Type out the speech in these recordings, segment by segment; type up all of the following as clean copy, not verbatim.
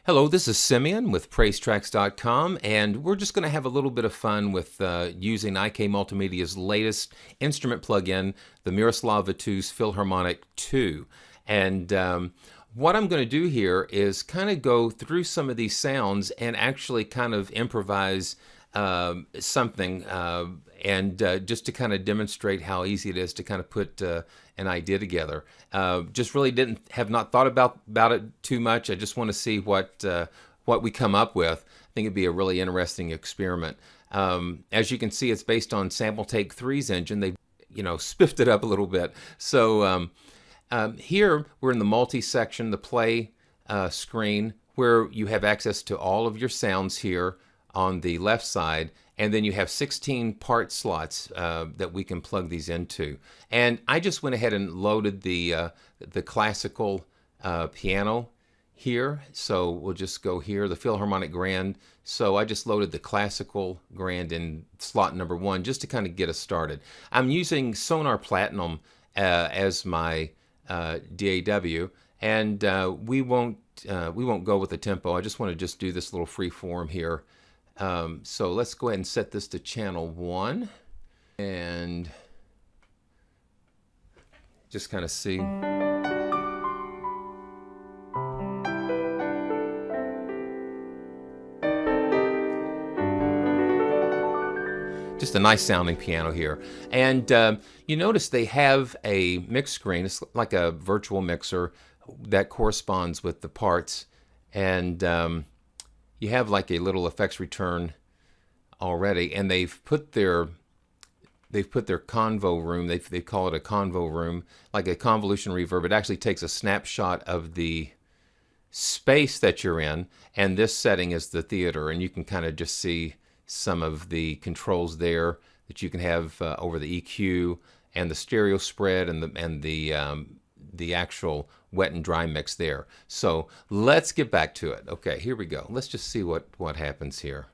Hello, this is Simeon with PraiseTracks.com, and we're just going to have a little bit of fun with using IK Multimedia's latest instrument plugin, the Miroslav Vitu's Philharmonik 2. And what I'm going to do here is kind of go through some of these sounds and actually kind of improvise something and just to kind of demonstrate how easy it is to kind of put an idea together. Just really have not thought about it too much. I just want to see what we come up with. I think it'd be a really interesting experiment. As you can see, it's based on Sample Take 3's engine. They, spiffed it up a little bit. So here we're in the multi section, the play screen, where you have access to all of your sounds here on the left side, and then you have 16 part slots that we can plug these into. And I just went ahead and loaded the classical piano here. So we'll just go here, the Philharmonic Grand. So I just loaded the classical Grand in slot number 1 just to kind of get us started. I'm using Sonar Platinum as my DAW, and we won't go with the tempo. I just want to just do this little free form here. So let's go ahead and set this to channel 1 and just kind of see. Just a nice sounding piano here. And you notice they have a mix screen. It's like a virtual mixer that corresponds with the parts. And you have like a little effects return already, and they've put their convo room. They call it a convo room, like a convolution reverb. It actually takes a snapshot of the space that you're in, and this setting is the theater, and you can kind of just see some of the controls there that you can have over the EQ and the stereo spread and the actual wet and dry mix there. So let's get back to it. Okay, here we go. Let's just see what happens here.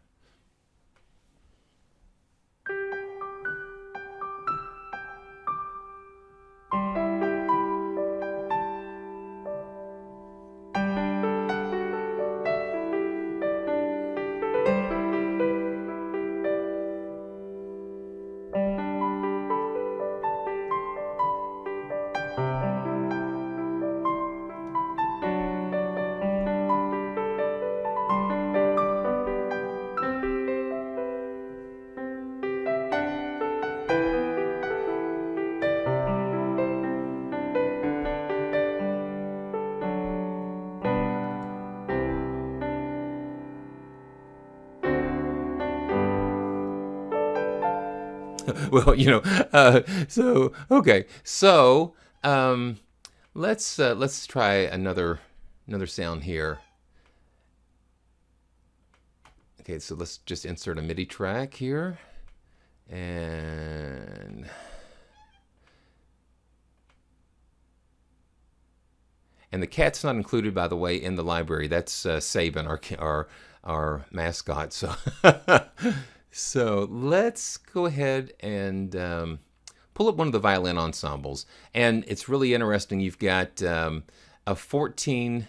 Well, so okay, so let's try another sound here. Okay, so let's just insert a MIDI track here, and the cat's not included, by the way, in the library. That's Saban, our mascot. So. So let's go ahead and pull up one of the violin ensembles. And it's really interesting. You've got a 14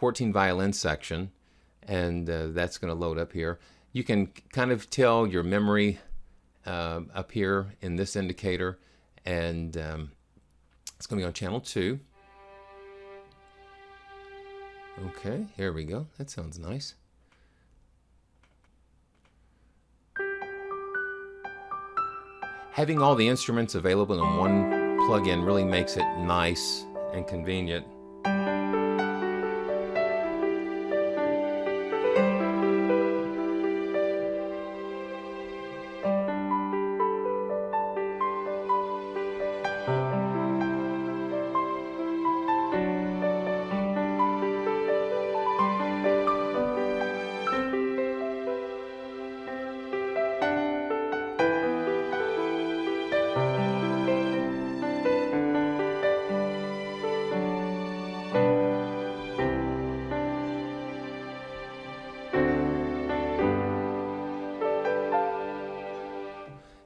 violin section, and that's going to load up here. You can kind of tell your memory up here in this indicator, and it's going to be on channel 2. Okay, here we go. That sounds nice. Having all the instruments available in one plugin really makes it nice and convenient.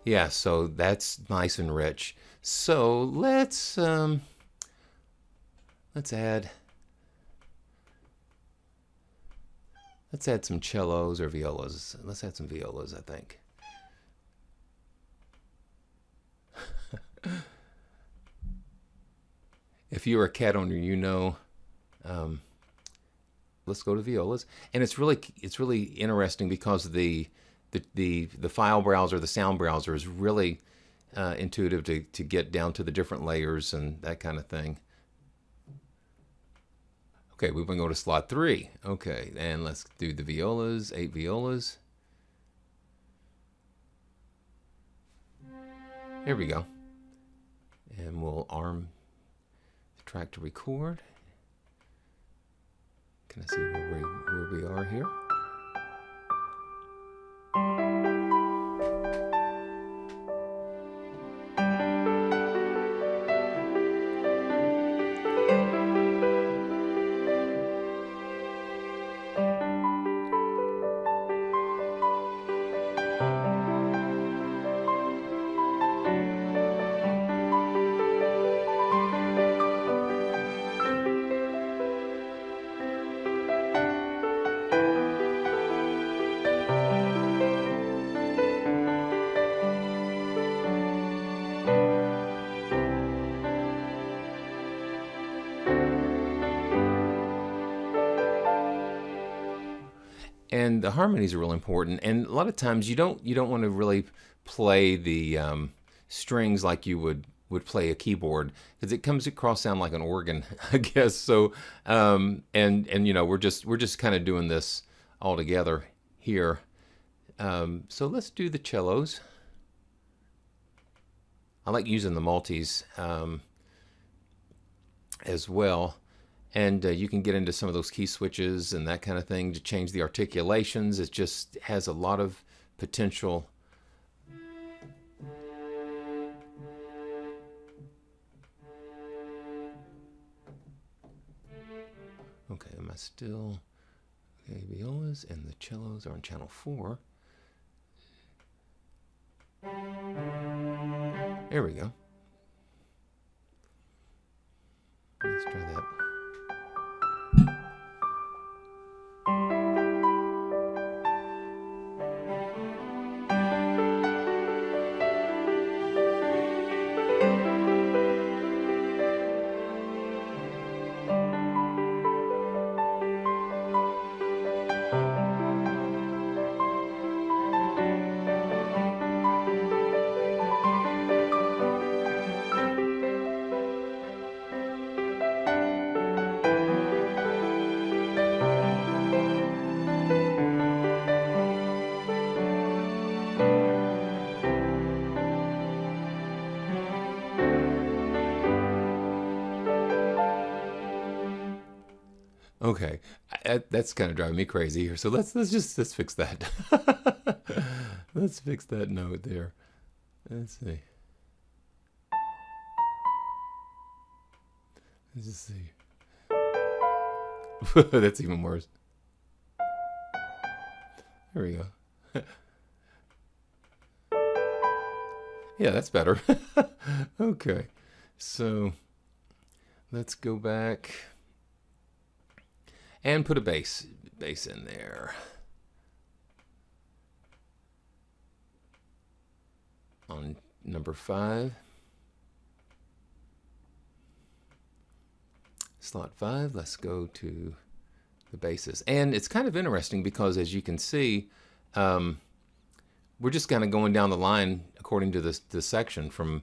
Yeah, so that's nice and rich. So let's add Let's add some cellos or violas. Let's add some violas, I think. If you're a cat owner, you know. Let's go to violas, and it's really interesting because the file browser, the sound browser, is really intuitive to get down to the different layers and that kind of thing. Okay, we're going to go to slot 3. Okay, and let's do the violas, 8 violas. Here we go. And we'll arm the track to record. Can I see where we are here? And the harmonies are real important. And a lot of times you don't want to really play the strings like you would play a keyboard, because it comes across sound like an organ, I guess. So and you know, we're just kind of doing this all together here. So let's do the cellos. I like using the multis as well. And you can get into some of those key switches and that kind of thing to change the articulations. It just has a lot of potential. Okay, am I still? Okay, violas and the cellos are on channel 4. There we go. Let's try that. Okay, that's kind of driving me crazy here. So let's fix that. Let's fix that note there. Let's see. Let's just see. That's even worse. There we go. Yeah, that's better. Okay, so let's go back and put a bass in there. On number 5. Slot 5, let's go to the basses. And it's kind of interesting because, as you can see, we're just kind of going down the line according to the section from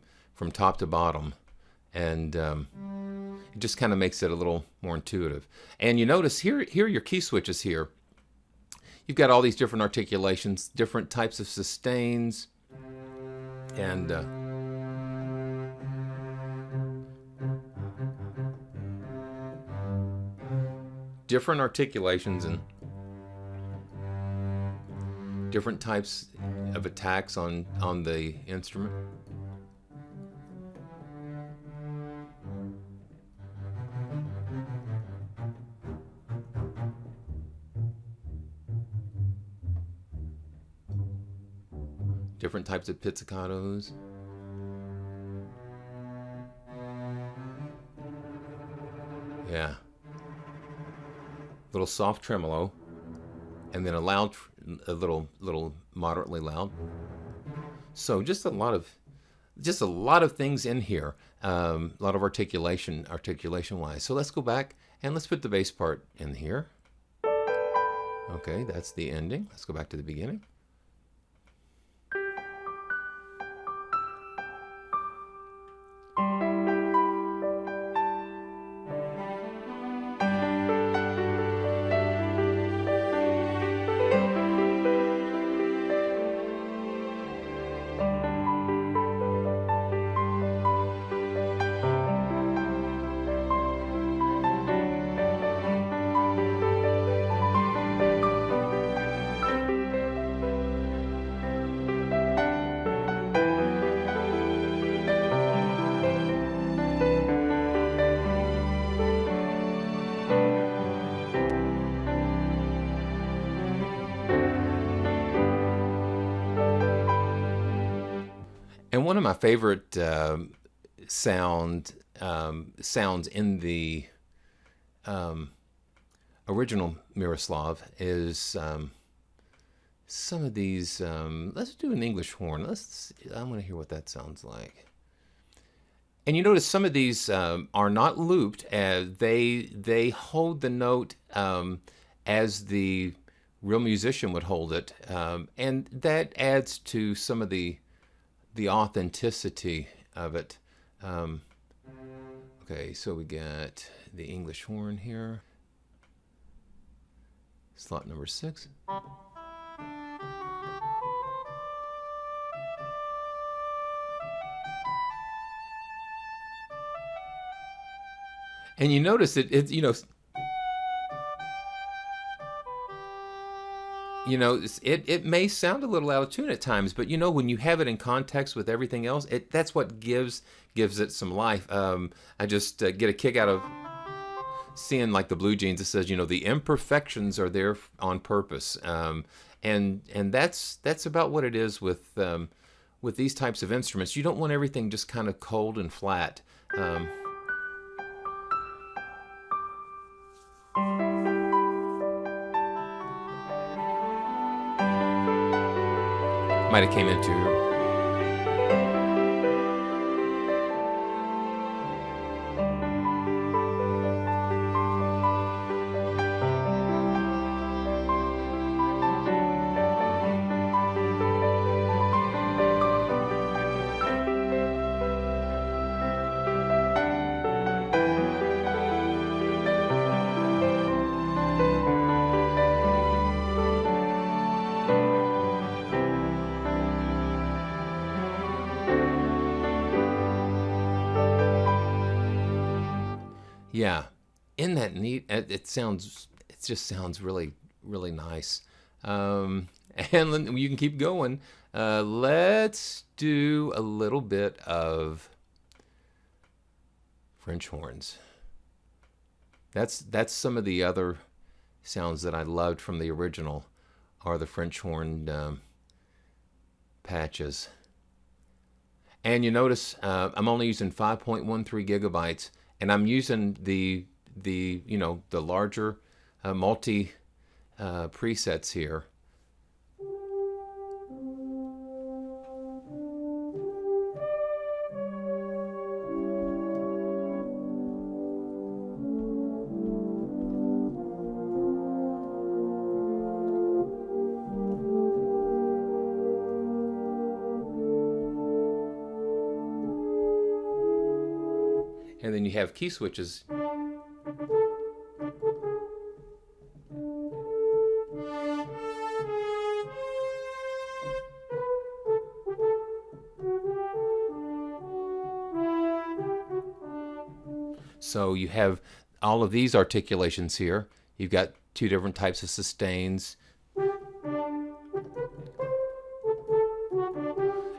top to bottom. And it just kind of makes it a little more intuitive. And you notice here are your key switches here. You've got all these different articulations, different types of sustains, and different articulations and different types of attacks on the instrument. Different types of pizzicatos. Yeah. Little soft tremolo. and then a little moderately loud. So just a lot of things in here, a lot of articulation wise. So let's go back and let's put the bass part in here. Okay, that's the ending. Let's go back to the beginning. And one of my favorite sounds in the original Miroslav is some of these. Let's do an English horn. I want to hear what that sounds like. And you notice some of these are not looped. They hold the note as the real musician would hold it, and that adds to some of the authenticity of it. Okay, so we got the English horn here. Slot number 6. And you notice it it may sound a little out of tune at times, but when you have it in context with everything else, that's what gives it some life. I just get a kick out of seeing, like the Blue Jeans, it says, the imperfections are there on purpose, and that's about what it is with these types of instruments. You don't want everything just kind of cold and flat. Might have came into. Yeah, isn't that neat? It just sounds really, really nice. And you can keep going. Let's do a little bit of French horns. That's some of the other sounds that I loved from the original, are the French horn patches. And you notice I'm only using 5.13 gigabytes. And I'm using the larger multi presets here. And then you have key switches. So you have all of these articulations here. You've got 2 different types of sustains.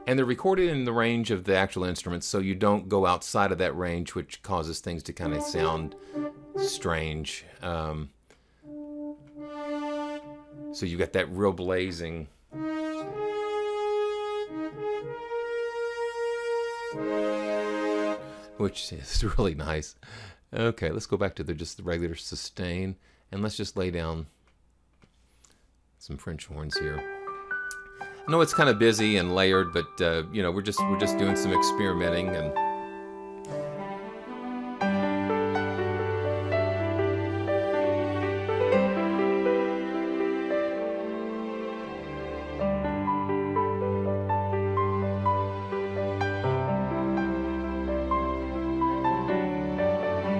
And they're recorded in the range of the actual instruments, so you don't go outside of that range, which causes things to kind of sound strange. So you've got that real blazing. Which is really nice. Okay, let's go back to just the regular sustain, and let's just lay down some French horns here. I know it's kind of busy and layered, but you know, we're just doing some experimenting and.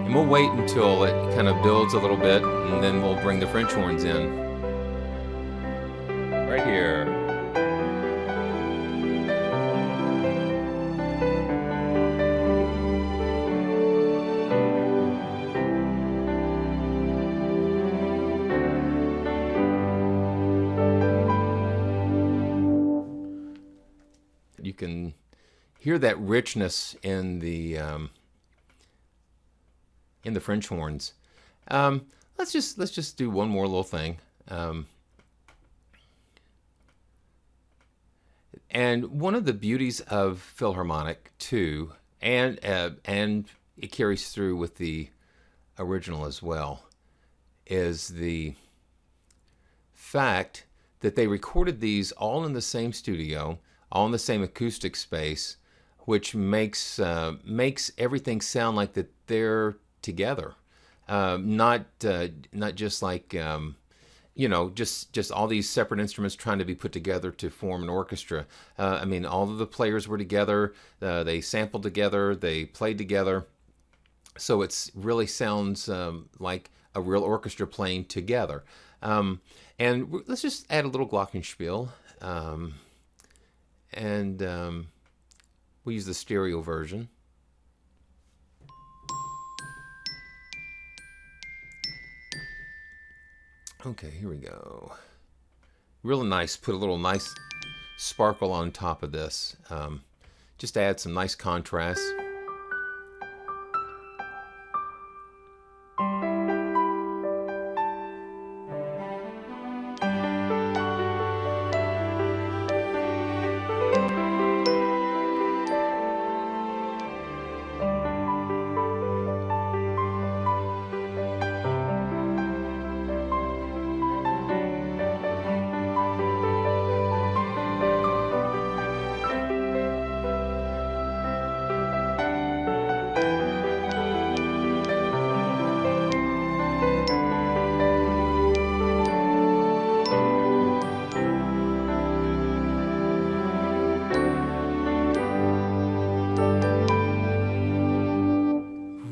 And we'll wait until it kind of builds a little bit, and then we'll bring the French horns in. Right here. You can hear that richness in the French horns. Let's just do one more little thing. And one of the beauties of Philharmonic too, and it carries through with the original as well, is the fact that they recorded these all in the same studio, all in the same acoustic space, which makes everything sound like that they're together, not just like you know, just all these separate instruments trying to be put together to form an orchestra. I mean, all of the players were together. They sampled together. They played together. So it's really sounds like a real orchestra playing together. And let's just add a little glockenspiel. And we'll use the stereo version. Okay, here we go. Really nice. Put a little nice sparkle on top of this. Just add some nice contrast.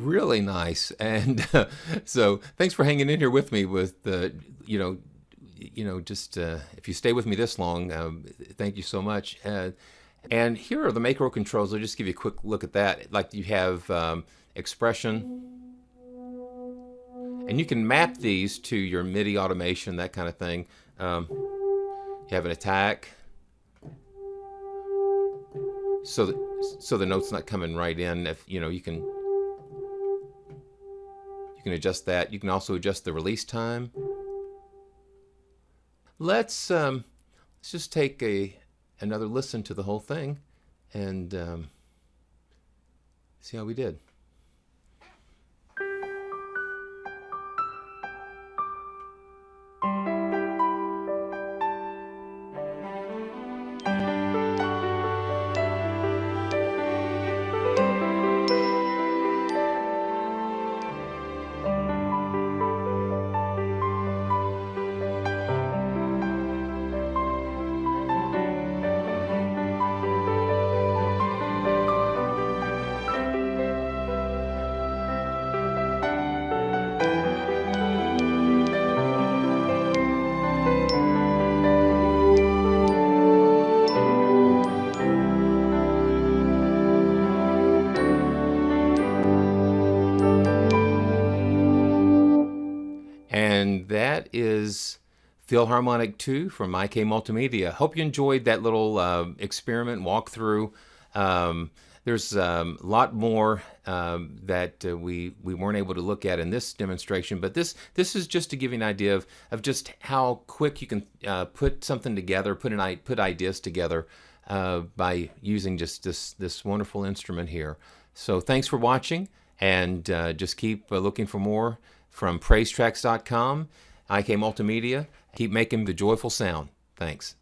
Really nice. And so thanks for hanging in here with me with the, just if you stay with me this long, thank you so much. And here are the macro controls. I'll just give you a quick look at that. Like you have expression, and you can map these to your MIDI automation, that kind of thing. You have an attack, so the note's not coming right in. If you can adjust that. You can also adjust the release time. Let's just take another listen to the whole thing and see how we did. And that is Philharmonic 2 from IK Multimedia. Hope you enjoyed that little experiment walkthrough. There's a lot more that we weren't able to look at in this demonstration, but this is just to give you an idea of just how quick you can put something together, put ideas together by using just this wonderful instrument here. So thanks for watching, and just keep looking for more from PraiseTracks.com. IK Multimedia. Keep making the joyful sound. Thanks.